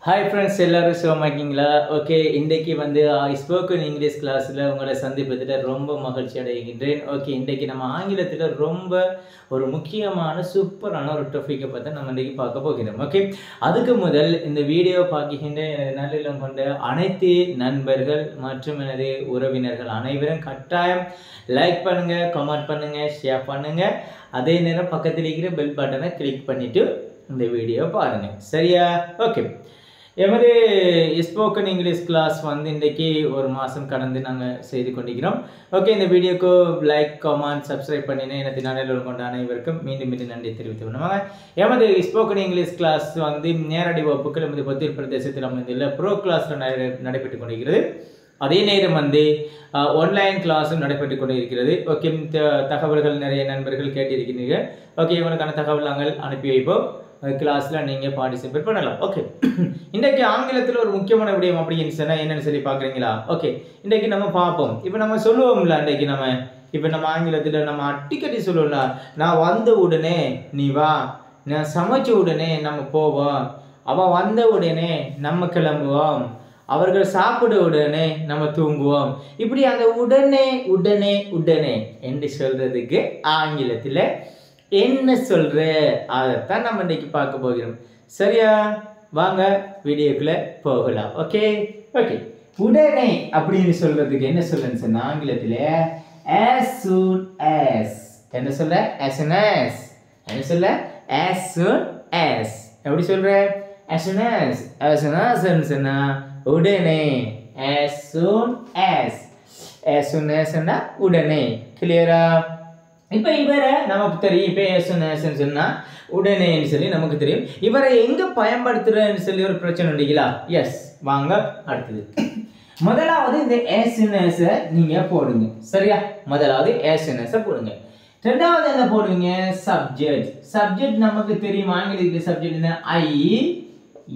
Hi friends, எல்லோரும் சுகமாக்கிங்களா? Okay, இன்றைக்கி வந்து ஸ்போக்கன் இங்கிலீஷ் கிளாஸில் உங்களை சந்திப்பதில் ரொம்ப மகிழ்ச்சி அடைகின்றேன். ஓகே, இன்றைக்கி நம்ம ஆங்கிலத்தில் ரொம்ப ஒரு முக்கியமான சூப்பரான ஒரு டாபிக்கை பற்றி நம்ம இன்றைக்கி பார்க்க போகிறோம். ஓகே, அதுக்கு முதல் இந்த வீடியோ பார்க்கின்ற எனது நல்லிலம் கொண்ட அனைத்து நண்பர்கள் மற்றும் எனது உறவினர்கள் அனைவரும் கட்டாயம் லைக் பண்ணுங்கள், கமெண்ட் பண்ணுங்கள், ஷேர் பண்ணுங்கள். அதே நேரம் பக்கத்தில் இருக்கிற பெல் பட்டனை கிளிக் பண்ணிவிட்டு இந்த வீடியோ பாருங்கள். சரியா? ஓகே, எமது ஸ்போக்கன் இங்கிலீஷ் கிளாஸ் வந்து இன்றைக்கி ஒரு மாதம் கடந்து நாங்கள் செய்து கொண்டிருக்கிறோம். ஓகே, இந்த வீடியோக்கு லைக், கமெண்ட், சப்ஸ்கிரைப் பண்ணினேன் எனது நாளில் கொண்ட அனைவருக்கும் மீண்டும் மீண்டும் நன்றி தெரிவித்து கொள்ளுவாங்க. எமது ஸ்போக்கன் இங்கிலீஷ் கிளாஸ் வந்து நேரடி வகுப்புகள் எமது புத்தூர் பிரதேசத்தில் அமைந்துள்ள ப்ரோ கிளாஸில் நடைபெற்று கொண்டிருக்கிறது. அதே நேரம் வந்து ஆன்லைன் கிளாஸும் நடைபெற்று கொண்டு இருக்கிறது. ஓகே, தகவல்கள் நிறைய நண்பர்கள் கேட்டிருக்கிறீர்கள். ஓகே, இவனுக்கான தகவல் நாங்கள் அனுப்பி வைப்போம். கிளாஸில் நீங்கள் பார்ட்டிசிபேட் பண்ணலாம். ஓகே, இன்றைக்கு ஆங்கிலத்தில் ஒரு முக்கியமான விடயம் அப்படின்னு சொன்னால் என்னென்னு சொல்லி பார்க்குறீங்களா? ஓகே, இன்றைக்கு நம்ம பார்ப்போம். இப்போ நம்ம சொல்லுவோம்ல, இன்றைக்கு நம்ம ஆங்கிலத்தில் நம்ம அடிக்கடி சொல்லுவோம்ல, நான் வந்த உடனே நீ வா, நான் சமைச்ச உடனே நம்ம போவோம், அவன் வந்த உடனே நம்ம கிளம்புவோம், அவர்கள் சாப்பிட உடனே நம்ம தூங்குவோம். இப்படி அந்த உடனே உடனே உடனே என்று சொல்றதுக்கு ஆங்கிலத்தில் என்ன சொல்ற, அதைத்தான் நம்ம இன்னைக்கு பார்க்க போகிறோம். சரியா? வாங்க வீடியோக்குள்ள போகலாம். ஓகே ஓகே, உடனே அப்படின்னு சொல்றதுக்கு என்ன சொல்லுன்னு சொன்னா ஆங்கிலத்தில் as soon as. என்ன சொல்ற? as soon as. என்ன சொல்ற? as soon as. எப்படி சொல்ற? as soon as. as soon as சொன்னா உடனே. as soon as. as soon as உடனே. கிளியரா? இப்போ இவரை நமக்கு தெரியும். இப்போ as soon as சொன்னா உடனேன்னு சொல்லி நமக்கு தெரியும். இவரை எங்க பயன்படுத்துறன்னு சொல்லி ஒரு பிரச்சனை உண்டுங்களா? எஸ், வாங்க அடுத்தது. முதலாவது இந்த as soon as நீங்க போடுங்க. சரியா? முதலாவது as soon as போடுங்க. ரெண்டாவது என்ன போடுவீங்க? சப்ஜெக்ட். சப்ஜெக்ட் நமக்கு தெரியும். ஆங்கிலத்தில் சப்ஜெக்ட் என்ன? ஐ,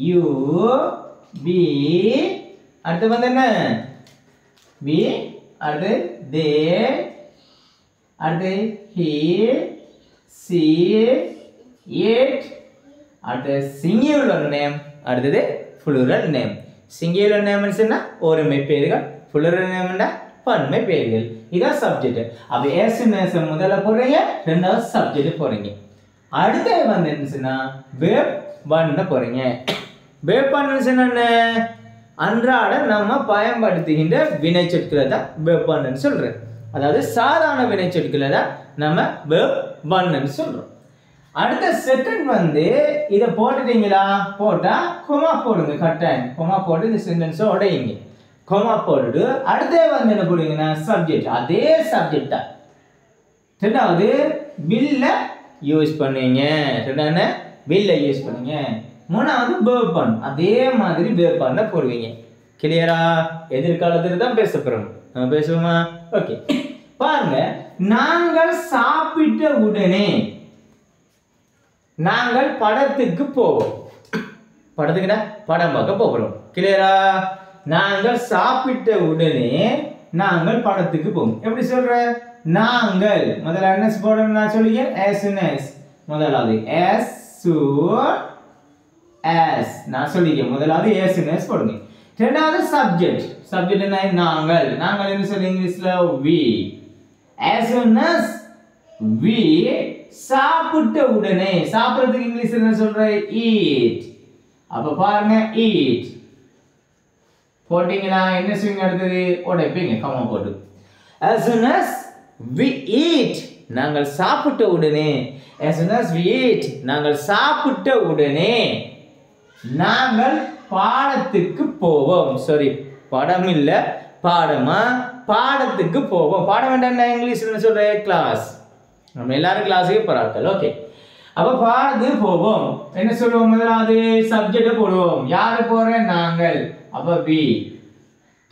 யூ, பி, அடுத்து வந்து என்ன? பி, அடுத்து தே, அடுத்து he, she, it, அடுத்து singular name, அடுத்தது plural name. singular name சொன்னா ஒருமை பெயர்கள், plural name பன்மை பெயர்கள். இதான் சப்ஜெக்ட். அப்ப as soon as முதல்ல போறீங்க, ரெண்டாவது சப்ஜெக்ட் போறீங்க. அடுத்து வந்து என்ன சொன்னா verb 1 போறீங்க. verb 1 சொன்னா அன்றாட நம்ம பயன்படுத்துகின்ற வினைச்சொற்களை தான் verb 1 சொல்றேன். அதாவது சாதாரண வினைச்சொற்களை தான் நம்ம verb 1 சொல்றோம். அடுத்த செகண்ட் வந்து இதை போட்டுட்டீங்களா? போட்டா கொமா போடுங்க. கட்டாயம் கொமா போட்டு இந்த சென்டென்ஸை உடையுங்க. கொமா போட்டுட்டு அடுத்தே வந்து என்ன போடுவீங்கன்னா சப்ஜெக்ட். அதே சப்ஜெக்ட் தான். ரெண்டாவது வில்ல யூஸ் பண்ணுவீங்க. ரெண்டாவது வில்ல யூஸ் பண்ணுங்க. மூணாவது verb 1. அதே மாதிரி verb 1 போடுவீங்க. கிளியரா? எதிர்காலத்தில் தான் பேச போறோம். நம்ம பேசுவோமா? ஓகே, பாருங்க. நாங்கள் சாப்பிட்ட உடனே நாங்கள் படத்துக்கு போவோம். படத்துக்குன்னா படம் பார்க்க போகிறோம். கிளியரா? நாங்கள் சாப்பிட்ட உடனே நாங்கள் படத்துக்கு போவோம். எப்படி சொல்ற? நாங்கள் முதல்ல என்ன போடணும் நான் சொல்லிக்கிறேன். as soon as. முதலாவது as soon as நான் சொல்லிக்கிறேன். முதலாவது as soon as போடுங்க. ரெண்டாவது சப்ஜெக்ட். சப்ஜெக்ட் என்ன? நாங்கள். நாங்கள் என்ன சொல்ல இங்கிலீஷ்ல? we. as soon as we சாப்பிட்ட உடனே. சாப்பிடுறதுக்கு இங்கிலீஷ்ல என்ன சொல்ற? eat. அப்ப பாருங்க eat போட்டீங்களா? என்ன செய்வீங்க? அடுத்தது உடைப்பீங்க கமா போட்டு. as soon as we eat நாங்கள் சாப்பிட்ட உடனே. as soon as we eat நாங்கள் சாப்பிட்ட உடனே நாங்கள் பாடத்துக்கு போவோம். சாரி, படம் இல்ல, பாடமா? பாடத்துக்கு போவோம். பாடம் என்ன இங்கிலீஷ்ல சொல்ற? கிளாஸ். நம்ம எல்லாரும் கிளாஸுக்கு போறார்கள். ஓகே, அப்ப பாடத்துக்கு போவோம். என்ன சொல்லுவோம்? முதலாவது சப்ஜெக்ட் போடுவோம். யாரு போற? நாங்கள். அப்ப we.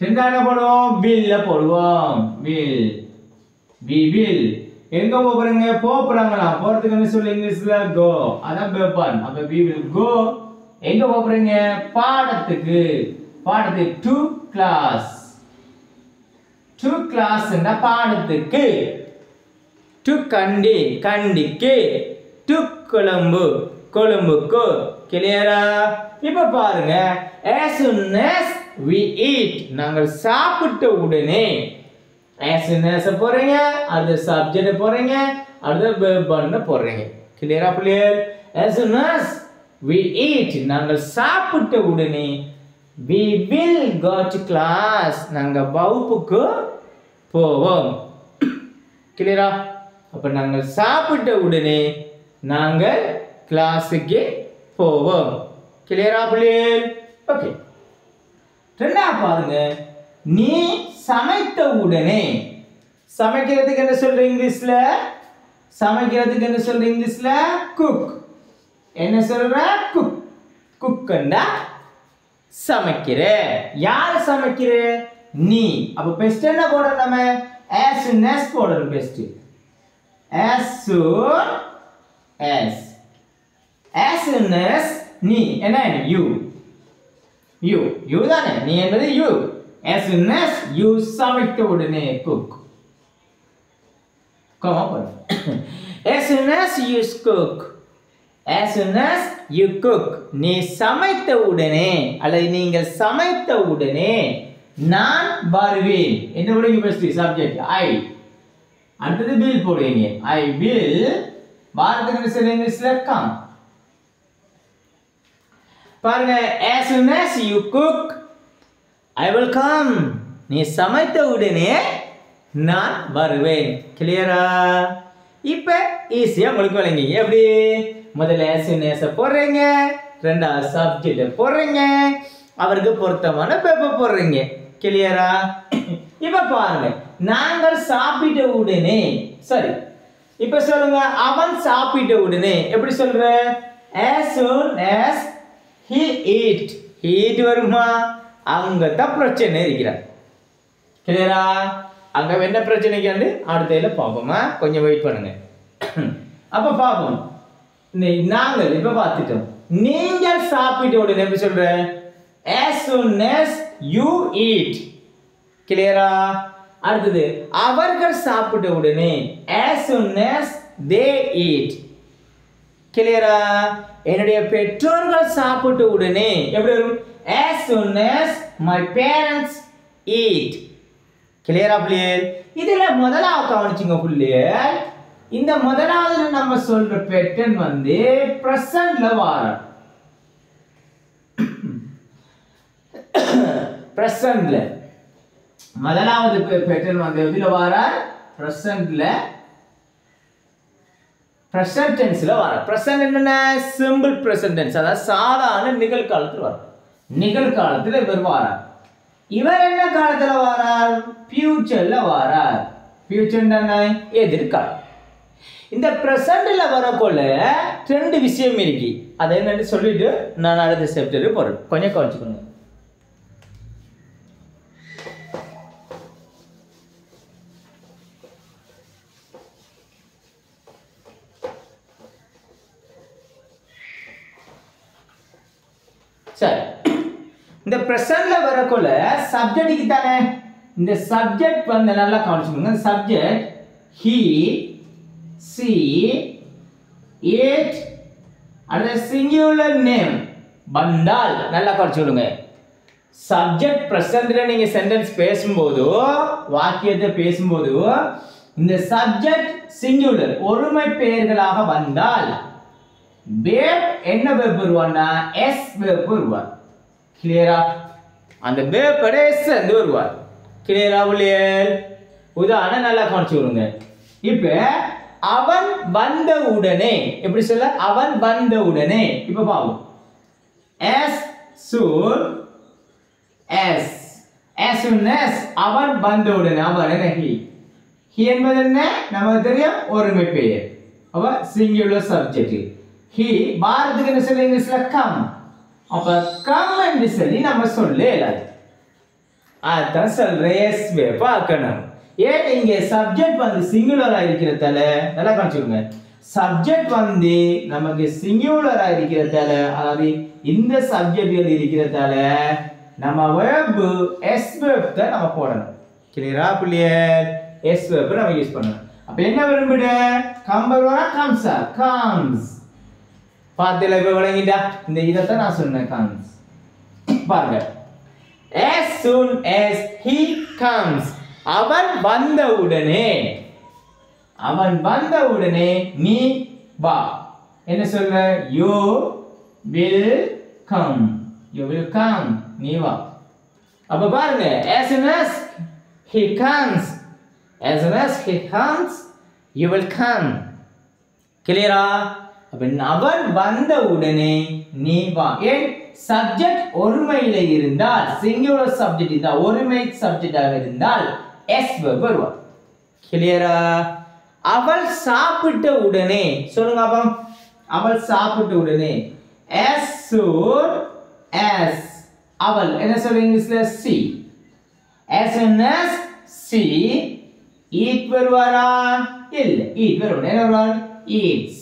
ரெண்டாவது போடுவோம் will போடுவோம். will. we will. எங்க போறீங்க? போறாங்களா? போறதுக்கு என்ன சொல்ல இங்கிலீஷ்ல? go. அதான் verb 1. அப்ப we will go. எங்க போறீங்க? பாடத்துக்கு. பாடத்துக்கு to class. to class என்ன? பாடத்துக்கு. to Kandy, கண்டிக்கு. to கொழும்பு, கொழும்புக்கு. கிளியரா? இப்ப பாருங்க, as soon as we eat, நாங்கள் சாப்பிட்ட உடனே. as soon as போறீங்க, அடுத்து subject போறீங்க, அடுத்து verb பண்ண போறீங்க. கிளியரா பிள்ளைகள்? as soon as we eat, நாங்கள் சாப்பிட்ட உடனே. we will go to class, நாங்கள் வகுப்புக்கு போவோம். கிளியரா? அப்ப நாங்கள் சாப்பிட்ட உடனே நாங்கள் கிளாஸுக்கு போவோம். கிளியரா பிள்ளைகள்? ஓகே. ரெண்டாவது பாருங்க, நீ சமைத்த உடனே. சமைக்கிறதுக்கு என்ன சொல்ற இங்கிலீஷ்ல? சமைக்கிறதுக்கு என்ன சொல்ற இங்கிலீஷ்ல? குக். என்ன சொல்ற? குக். குக்ண்டா சமைக்கிற. யார் சமைக்கிற? நீ. அப்ப பெஸ்ட் என்ன போடணும்? நம்ம as soon as போடணும். Best as soon as. as soon as நீ என்ன? you தானே? நீ என்பது you. as soon as you சமைத்த உடனே cook. come on. as soon as you cook. as soon as you cook, நீ சமைத்த உடனே அல்லது நீங்கள் சமைத்த உடனே நான் வருவேன். என்ன போடுங்க? First subject I. அடுத்தது will போடுவீங்க. I will. வாரத்துக்கு என்ன இங்கிலீஷ்ல? come. பாருங்க, as soon as you cook, I will come. நீ சமைத்த உடனே நான் வருவேன். கிளியரா? இப்ப ஈஸியா உங்களுக்கு விளங்கி. எப்படி? முதல்ல as soon as போடுறீங்க, ரெண்டாவது சப்ஜெக்ட் போடுறீங்க, அவருக்கு பொருத்தமான பேப்பர் போடுறீங்க. கிளியரா? இப்ப பாருங்க, நாங்கள் சாப்பிட்ட உடனே. சரி, இப்ப சொல்லுங்க, அவன் சாப்பிட்ட உடனே எப்படி சொல்ற? as soon as he eat. eat வருமா? அங்க தான் பிரச்சனை இருக்கிறார். கிளியரா? அங்க என்ன பிரச்சனைக்கு அடுத்த பார்ப்போமா? கொஞ்சம் வெயிட் பண்ணுங்க. அப்ப பார்ப்போம். நாங்கள் இப்ப பார்த்துட்டோம். நீங்கள் சாப்பிட்ட உடனே எப்படி சொல்ற? as soon as you eat. கிளியரா? அடுத்தது அவர்கள் சாப்பிட்ட உடனே as soon as they eat. கிளியரா? என்னுடைய பெற்றோர்கள் சாப்பிட்ட உடனே எப்படி வரும்? as soon as my parents eat. கிளியரா பிள்ளைகள்? இதுல முதலாவது கவனிச்சுங்க பிள்ளைகள். இந்த முதலாவது நம்ம சொல்ற பேட்டர்ன் பிரசன்ட்ல வரும். பிரசன்ட்ல முதலாவது பேட்டர்ன் எதுல வரும்? பிரசன்ட்ல. பிரசன்ட் டென்ஸ்ல வரும். பிரசன்ட் என்னன்னா சிம்பிள் பிரசன்ட் டென்ஸ், அதாவது சாதாரண நிகழ்காலத்துல வரும். நிகழ்காலத்துல இவர் வரார். இவர் என்ன காலத்துல வரார்? ஃபியூச்சர்ல வரார். ஃபியூச்சர் என்ன? எதிர்காலம். இந்த பிரசன்ட்ல வரக்குள்ள ரெண்டு விஷயம் இருக்கு. அதை என்னன்னு சொல்லிட்டு நான் அடுத்த சாப்டருக்கு போறேன். கொஞ்சம் கவனிச்சுக்கோங்க. சரி, இந்த பிரசன்ட்ல வரக்குள்ள சப்ஜெக்ட்டுக்கு தானே. இந்த சப்ஜெக்ட் நல்லா கவனிச்சுக்கோங்க. சப்ஜெக்ட் he, she, it, அடுத்த சிங்குலர் நேம் வந்தால் நல்லா கவனிச்சுக்கோங்க. சப்ஜெக்ட் பிரசன்ட்ல நீங்க சென்டென்ஸ் பேசும்போது, வாக்கியத்தை பேசும்போது இந்த சப்ஜெக்ட் சிங்குலர் ஒருமை பெயர்களாக வந்தால் verb என்ன verb வருவானா? s verb வருவார். கிளியரா? அந்த verb பட s வந்து வருவார். கிளியரா பிள்ளைகள்? உதாரணம் நல்லா கவனிச்சுக்கோங்க. இப்ப அவன் வந்த உடனே எப்படி சொல்ல? அவன் வந்த உடனே. இப்ப பாப்போம். as soon as அவன் வந்த உடனே. அவன் என்ன? he என்பது என்ன? நமக்கு தெரியும், ஒருமை பெயர். அப்ப சிங்குலர் சப்ஜெக்ட். he பாரத்துக்கு என்ன சொல்ல இங்கிலீஷ்ல? come. அப்ப come என்று சொல்லி நம்ம சொல்லலாம். அதான் சொல்றேன், s verb பார்க்கணும். ஏன் இங்க சப்ஜெக்ட் சிங்குலரா இருக்கிறதால நல்லா கவனிச்சுக்கோங்க. சப்ஜெக்ட் நமக்கு சிங்குலரா இருக்கிறதால, அதாவது இந்த சப்ஜெக்ட்கள் இருக்கிறதால நம்ம verb s verb தான் நம்ம போடணும். கிளியரா பிள்ளைகள்? s verb நம்ம யூஸ் பண்ணணும். அப்ப என்ன விரும்புற? come வருவா? comes. பார்த்தல இப்ப விளங்கிட்டா இந்த இதத்தான் நான் சொன்னேன் comes பாருங்க as soon as he comes அவன் வந்தவுடனே நீ வா என்ன சொல்ற you will come நீ வா அப்ப பாருங்க as soon as he comes you will come கிளியரா அப்ப அவன் வந்தவுடனே நீ வா ஏன் சப்ஜெக்ட் ஒருமையில இருந்தால் சிங்குலர் சப்ஜெக்ட் இருந்தால் ஒருமை சப்ஜெக்டாக இருந்தால் s verb வருவார் கிளியரா அவள் சாப்பிட்ட உடனே சொல்லுங்க அப்ப அவள் சாப்பிட்ட உடனே as soon as அவள் என்ன சொல்றீங்க இங்கிலீஷ்ல she as soon as she eat வருவாரா இல்ல eat வருவார் என்ன வருவார் eats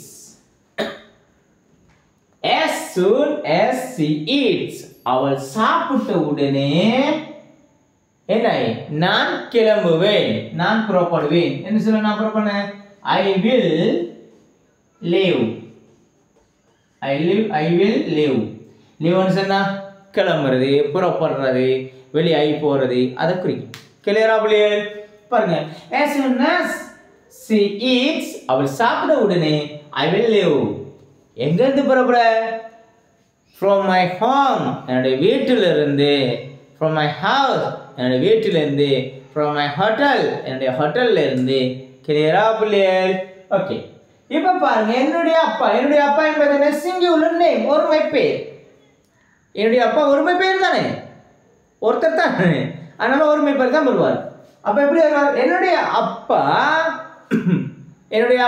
as soon as she eats அவள் சாப்பிட்ட உடனே என்ன நான் கிளம்புவேன் நான் புறப்படுவேன் என்ன சொல்ல நான் புறப்படுவேன் I will leave ன்னு சொன்னா கிளம்புறது புறப்படுறது வெளியாகி போறது அதை குறிக்கும் கிளியரா பிள்ளைகள் பாருங்க as soon as she eats அவள் சாப்பிட்ட உடனே I will leave எங்க இருந்து புறப்பட from my home என்னுடைய வீட்டிலிருந்து from my house என்னுடைய வீட்டிலிருந்து from my hotel என்னுடைய ஹோட்டல்ல இருந்து கிளியரா பிள்ளைகள் ஓகே இப்ப பாருங்க என்னுடைய அப்பா என்பது என்ன சிங்குலர் நேம் ஒருமை பேர் என்னுடைய அப்பா ஒருமை பேர் தானே ஒருத்தர் தானே அதனால ஒருமை பேர் தான் வருவார் அப்ப எப்படி வருவார் என்னுடைய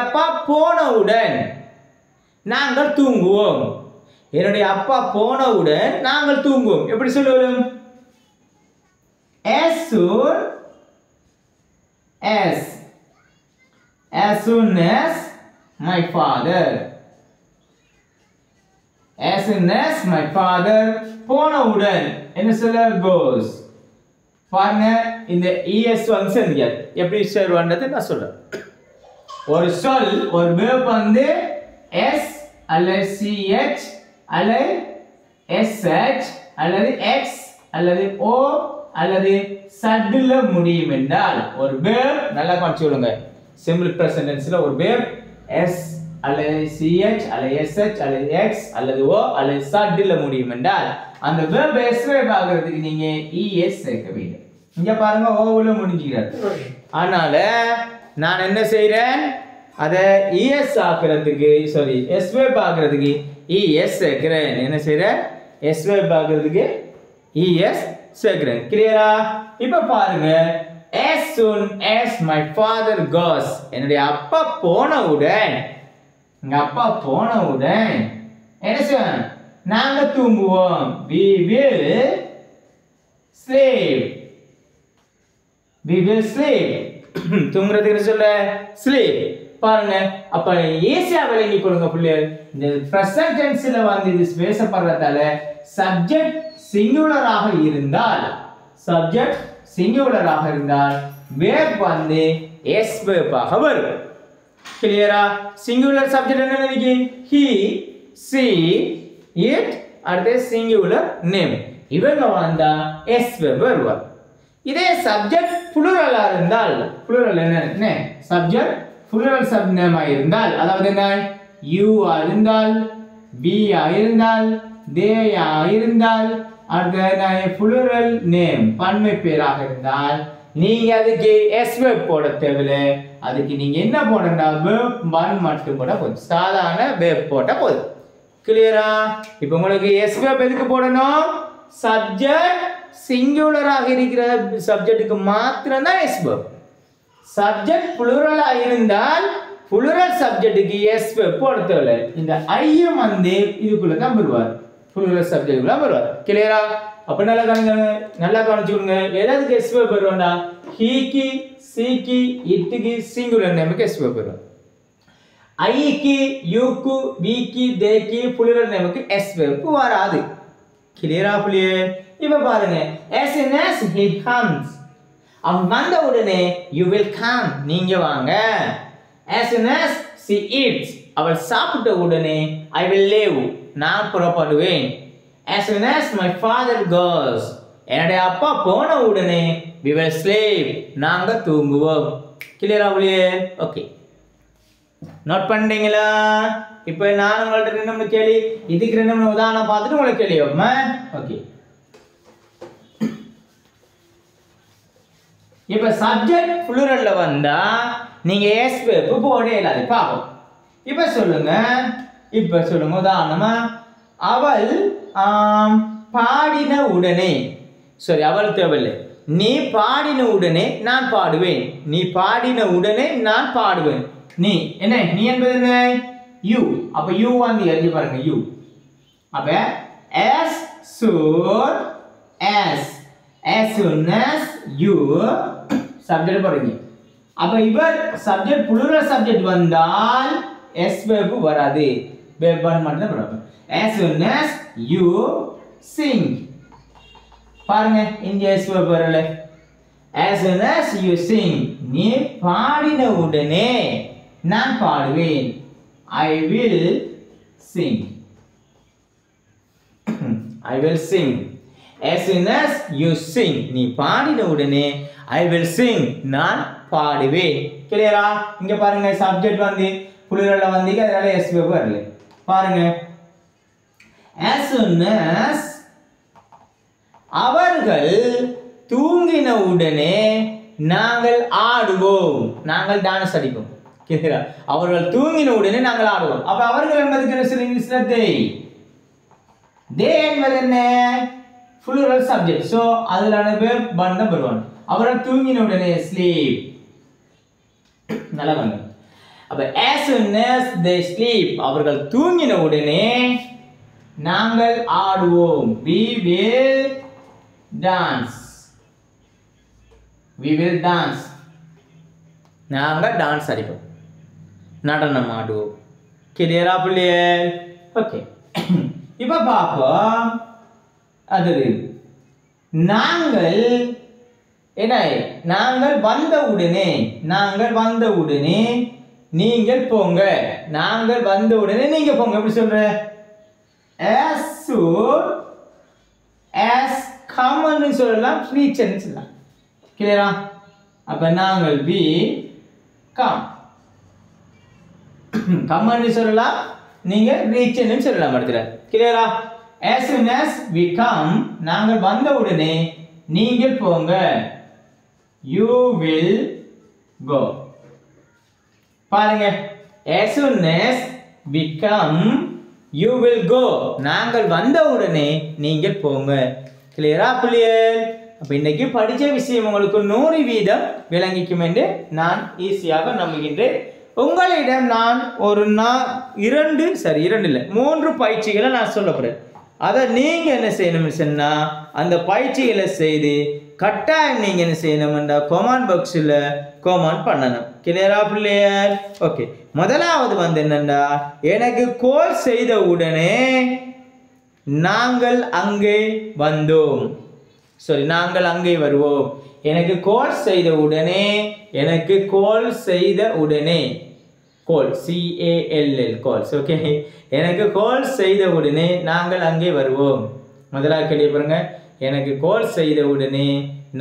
அப்பா போனவுடன் நாங்கள் தூங்குவோம் என்னுடைய அப்பா போனவுடன் நாங்கள் தூங்குவோம் எப்படி சொல்லுவோம் as soon as my father போனவுடன் என்ன சொல்ல goes பாருங்க இந்த es வந்து சேர்ந்துக்காது எப்படி சேர்வன்றதை நான் சொல்றேன் ஒரு சொல் ஒரு verb வந்து s அல்லது ch அல்லது sh அல்லது x அல்லது o அல்லது சட்ல முடியும் என்றால் ஒரு verb நல்லா கவனிச்சுடுங்க சிம்பிள் பிரசன்ட் டென்ஸ்ல ஒரு verb s அல்லது ch அல்லது sh அல்லது x அல்லது o அல்லது சட்ல முடியும் என்றால் அந்த verb s verb ஆகிறதுக்கு நீங்க es சேர்க்க வேண்டும் இங்க பாருங்க o ல முடிஞ்சிராது அதனால நான் என்ன செய்றேன் அத es ஆக்குறதுக்கு s verb ஆக்குறதுக்கு es சேர்க்கிறேன் என்ன செய்றேன் s verb ஆக்குறதுக்கு es சேர்க்கிறேன் கிளியரா இப்ப பாருங்க as soon as my father goes என்னுடைய அப்பா போனவுடன் என்ன செய்வோம் நாங்க தூங்குவோம் we will sleep தூங்குறதுக்கு சொல்ற sleep பாருங்க அப்ப ஈஸியா விளங்கி கொள்ளுங்க பிள்ளைகள் இந்த பிரசன்ட் டென்ஸ்ல வந்து இது பேசப்படுறதால சப்ஜெக்ட் சிங்குலராக இருந்தால் verb வந்து s verb ஆக வரும் கிளியரா சிங்குலர் சப்ஜெக்ட் என்ன நினைக்கி he she it அடுத்து சிங்குலர் நேம் இவங்க வந்தா s verb வருவார் இதே சப்ஜெக்ட் புளூரலா இருந்தால் புளூரல் என்ன சப்ஜெக்ட் புளூரல் சப் நேமா இருந்தால் அதாவது என்ன you இருந்தால் we இருந்தால் they இருந்தால் அடுத்து புளூரல் நேம் பன்மை பேராக இருந்தால் நீங்க அதுக்கு s verb போட தேவையில்லை அதுக்கு நீங்க என்ன போடணும்னா verb 1 மட்டும் போட போதும் சாதாரண verb போட்ட போதும் கிளியரா இப்போ உங்களுக்கு s verb எதுக்கு போடணும் சப்ஜெக்ட் சிங்குலராக இருக்கிற சப்ஜெக்ட்டுக்கு மாத்திரம் தான் s verb சப்ஜெக்ட் புளூரலா இருந்தால் புளூரல் சப்ஜெக்ட்டுக்கு s verb போட தேவையில்லை இந்த I வந்து இதுக்குள்ள தான் வருவார் புளூரல் சப்ஜெக்ட்டுக்குள்ள வருவார் கிளியரா அப்ப நல்லா கவனிச்சுக்கோங்க எதுக்கு s verb வரும்னா he க்கு she க்கு it க்கு சிங்குலர் நேமுக்கு s verb வரும் I க்கு you க்கு we க்கு they க்கு புளூரல் நேமுக்கு s verb வராது கிளியரா புள்ளியே இப்ப பாருங்க as soon as he comes அவன் வந்த உடனே you will come நீங்க வாங்க as soon as she eats அவள் சாப்பிட்ட உடனே I will leave. நான் புறப்படுவேன். As soon as my father goes. என்னுடைய அப்பா போன உடனே we will sleep. நாங்க தூங்குவோம். கிளியரா புள்ளியே? ஓகே. நோட் பண்றீங்களா? இப்போ நான் உங்கள்ட்ட ரெண்டு கேள்வி இதுக்கு ரெண்டு உதாரணம் பார்த்துட்டு உங்களுக்கு கேள்வி வைப்போமா? ஓகே. இப்போ சப்ஜெக்ட் ப்ளூரல்ல வந்தா நீங்க எஸ் வெர்ப் போடவே இல்லாது பாப்போம். இப்போ சொல்லுங்க உதாரணமா அவள் பாடின உடனே சரி அவள் தேவையில்லை நீ பாடின உடனே நான் பாடுவேன் நீ பாடின உடனே நான் பாடுவேன் நீ என்ன நீ என்பது என்ன யூ அப்ப யூ வந்து எழுதி பாருங்க யூ அப்ப as soon as you subject பாருங்க அப்ப இவர் சப்ஜெக்ட் ப்ளூரல் சப்ஜெக்ட் வந்தால் s verb வராது verb மட்டும் தான் வரும் as soon as you sing பாருங்க இங்க s verb வரல as soon as you sing நீ பாடின உடனே நான் பாடுவேன் I will sing I will sing as soon as you sing நீ பாடின உடனே I will sing நான் பாடுவேன் கிளியரா இங்க பாருங்க சப்ஜெக்ட் வந்து புளுரல்ல வந்தீங்க அதனால s verb வரல பாருங்க as soon as அவர்கள் தூங்கின உடனே நாங்கள் ஆடுவோம் நாங்கள் டான்ஸ் அடிப்போம் கிளியரா அவர்கள் தூங்கின உடனே நாங்கள் ஆடுவோம் அப்ப அவர்கள் என்பதுக்கு என்ன இங்கிலீஷ்ல they என்பது என்ன plural subject so அதுலான verb number 1 அவர்கள் தூங்கின உடனே sleep நல்லா வாங்க அப்ப as soon as they sleep அவர்கள் தூங்கின உடனே நாங்கள் ஆடுவோம் we will dance நாங்கள் டான்ஸ் அடிப்போம் நடனம் ஆடுவோம் கிளியரா புள்ளியே ஓகே இப்ப பாப்போம் அது நாங்கள் என்ன நாங்கள் வந்த உடனே நீங்கள் போங்க நாங்கள் வந்த உடனே நீங்க போங்க எப்படி சொல்ற as soon as come ன்னு சொல்லலாம் reach ன்னு சொல்லலாம் கிளியரா அப்ப நாங்கள் we come come ன்னு சொல்லலாம் நீங்க reach ன்னு சொல்லலாம் அடுத்து கிளியரா as soon as we come நாங்கள் வந்த உடனே நீங்கள் போங்க you will go பாருங்க as soon as we come you will go நாங்கள் வந்த உடனே நீங்கள் போங்க கிளியரா புள்ளியே அப்ப இன்னைக்கு படிச்ச விஷயம் உங்களுக்கு 100% விளங்கிக்கும் என்று நான் ஈஸியாக நம்புகின்றேன் உங்களிடம் நான் ஒரு 3 பயிற்சிகளை நான் சொல்ல போறேன் அதை நீங்க என்ன செய்யணும்னு சொன்னா அந்த பயிற்சிகளை செய்து கட்டாயம் நீங்க என்ன செய்யணும்னா கமெண்ட் பாக்ஸ்ல கமெண்ட் பண்ணணும் கிளியரா பிள்ளையர் ஓகே முதலாவது வந்து என்னன்னா எனக்கு கால் செய்த உடனே நாங்கள் அங்கே வந்தோம் நாங்கள் அங்கே வருவோம் எனக்கு கால் செய்த உடனே கால் CALL கால்ஸ் ஓகே எனக்கு கால் செய்த உடனே நாங்கள் அங்கே வருவோம் முதலாவது கேள்வி பாருங்க எனக்கு கால் செய்த உடனே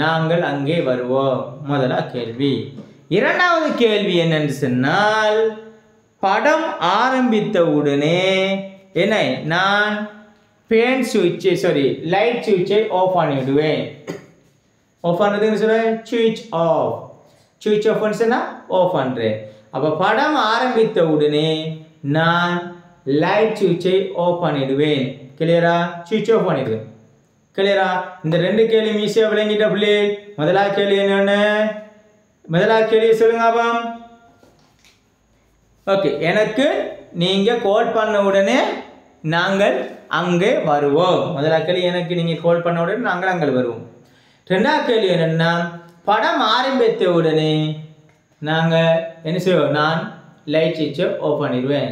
நாங்கள் அங்கே வருவோம் முதலாவது கேள்வி இரண்டாவது கேள்வி என்னன்னு சொன்னால் படம் ஆரம்பித்த உடனே என்ன நான் லைட் சுவிட்சை ஆஃப் பண்ணிடுவேன் ஆஃப் பண்ணுறதுன்னு சொல்லுவேன் சுவிட்ச் ஆஃப் சொன்னா ஆஃப் பண்ணுறேன் அப்போ படம் ஆரம்பித்த உடனே நான் லைட் சுவிட்சை ஆஃப் பண்ணிடுவேன் கிளியரா சுவிட்ச் ஆஃப் பண்ணிடுவேன் கிளியரா இந்த 2 கேள்வி ஈஸியாக விளங்கிட்ட பிள்ளை முதலாவது கேள்வி என்னன்னு முதலாவது கேள்வி சொல்லுங்க அப்பா ஓகே எனக்கு நீங்க கால் பண்ண உடனே நாங்கள் அங்கே வருவோம் முதலாவது கேள்வி எனக்கு நீங்க கால் பண்ண உடனே நாங்கள் அங்கே வருவோம் ரெண்டாவது கேள்வி என்னன்னா படம் ஆரம்பித்த உடனே நாங்கள் என்ன செய்வோம் நான் லைட் சுவிட்சை ஆஃப் பண்ணிடுவேன்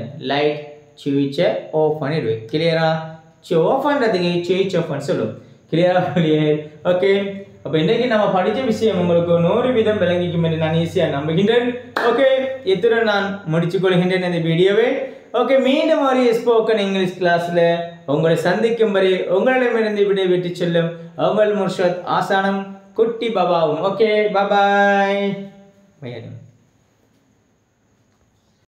கிளியரா ஆஃப் பண்ணுறதுக்கு சுவிட்ச் ஆஃப் பண்ண சொல்லுவோம் கிளியரா ஓகே அப்போ இன்றைக்கு நம்ம படித்த விஷயம் உங்களுக்கு 100% விளங்கிக்கும் என்று நான் ஈஸியாக நம்புகின்றேன் ஓகே இத்துடன் நான் முடித்துக் கொள்கின்றேன் இந்த வீடியோவை ஓகே, மீண்டும் ஒரு ஸ்போக்கன் இங்கிலீஷ் கிளாஸ்ல உங்களை சந்திக்கும் வரை உங்களிடமிருந்து விடைபெற்று செல்லும் உங்கள் முர்ஷத் ஆசானம் குட்டி பாபாவும். ஓகே, பாய்.